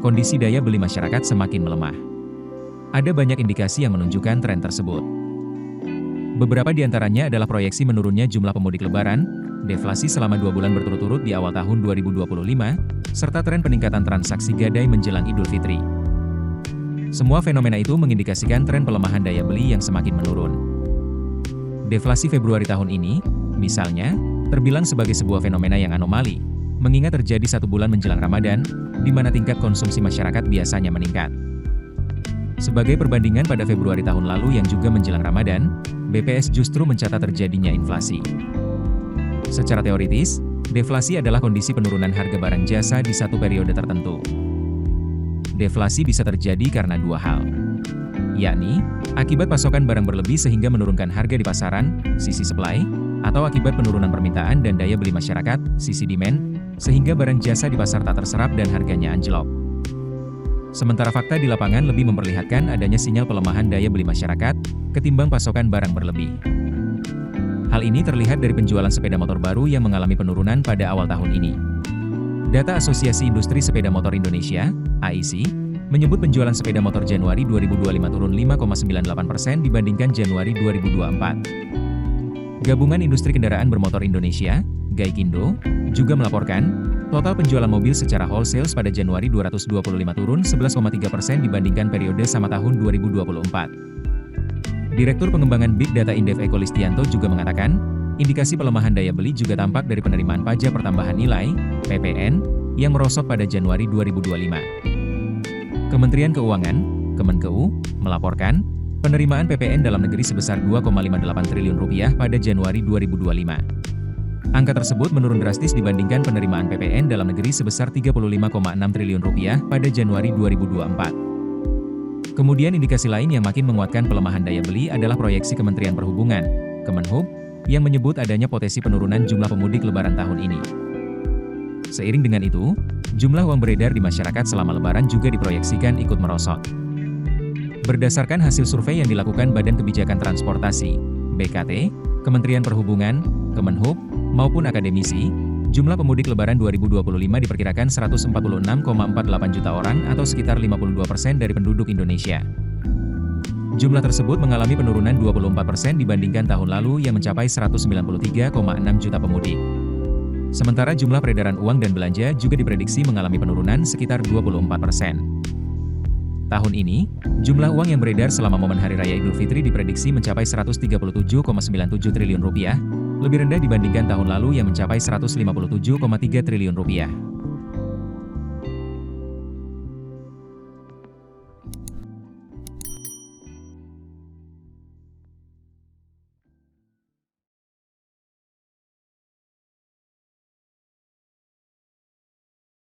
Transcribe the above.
kondisi daya beli masyarakat semakin melemah. Ada banyak indikasi yang menunjukkan tren tersebut. Beberapa di antaranya adalah proyeksi menurunnya jumlah pemudik lebaran, deflasi selama 2 bulan berturut-turut di awal tahun 2025, serta tren peningkatan transaksi gadai menjelang Idul Fitri. Semua fenomena itu mengindikasikan tren pelemahan daya beli yang semakin menurun. Deflasi Februari tahun ini, misalnya, terbilang sebagai sebuah fenomena yang anomali, mengingat terjadi 1 bulan menjelang Ramadan, di mana tingkat konsumsi masyarakat biasanya meningkat. Sebagai perbandingan pada Februari tahun lalu yang juga menjelang Ramadan, BPS justru mencatat terjadinya inflasi. Secara teoritis, deflasi adalah kondisi penurunan harga barang jasa di satu periode tertentu. Deflasi bisa terjadi karena 2 hal, yakni, akibat pasokan barang berlebih sehingga menurunkan harga di pasaran, sisi supply, atau akibat penurunan permintaan dan daya beli masyarakat, sisi demand, sehingga barang jasa di pasar tak terserap dan harganya anjlok. Sementara fakta di lapangan lebih memperlihatkan adanya sinyal pelemahan daya beli masyarakat, ketimbang pasokan barang berlebih. Hal ini terlihat dari penjualan sepeda motor baru yang mengalami penurunan pada awal tahun ini. Data Asosiasi Industri Sepeda Motor Indonesia, AISI, menyebut penjualan sepeda motor Januari 2025 turun 5,98% dibandingkan Januari 2024. Gabungan Industri Kendaraan Bermotor Indonesia, Gaikindo, juga melaporkan, total penjualan mobil secara wholesale pada Januari 2025 turun 11,3% dibandingkan periode sama tahun 2024. Direktur Pengembangan Big Data Indef Eko Listianto juga mengatakan, indikasi pelemahan daya beli juga tampak dari penerimaan pajak pertambahan nilai, PPN, yang merosot pada Januari 2025. Kementerian Keuangan, Kemenkeu, melaporkan, penerimaan PPN dalam negeri sebesar Rp2,58 triliun pada Januari 2025. Angka tersebut menurun drastis dibandingkan penerimaan PPN dalam negeri sebesar Rp35,6 triliun pada Januari 2024. Kemudian indikasi lain yang makin menguatkan pelemahan daya beli adalah proyeksi Kementerian Perhubungan, Kemenhub, yang menyebut adanya potensi penurunan jumlah pemudik Lebaran tahun ini. Seiring dengan itu, jumlah uang beredar di masyarakat selama Lebaran juga diproyeksikan ikut merosot. Berdasarkan hasil survei yang dilakukan Badan Kebijakan Transportasi, BKT, Kementerian Perhubungan, Kemenhub, maupun akademisi, jumlah pemudik Lebaran 2025 diperkirakan 146,48 juta orang atau sekitar 52% dari penduduk Indonesia. Jumlah tersebut mengalami penurunan 24% dibandingkan tahun lalu yang mencapai 193,6 juta pemudik. Sementara jumlah peredaran uang dan belanja juga diprediksi mengalami penurunan sekitar 24%. Tahun ini, jumlah uang yang beredar selama momen Hari Raya Idul Fitri diprediksi mencapai Rp137,97 triliun, lebih rendah dibandingkan tahun lalu yang mencapai Rp157,3 triliun.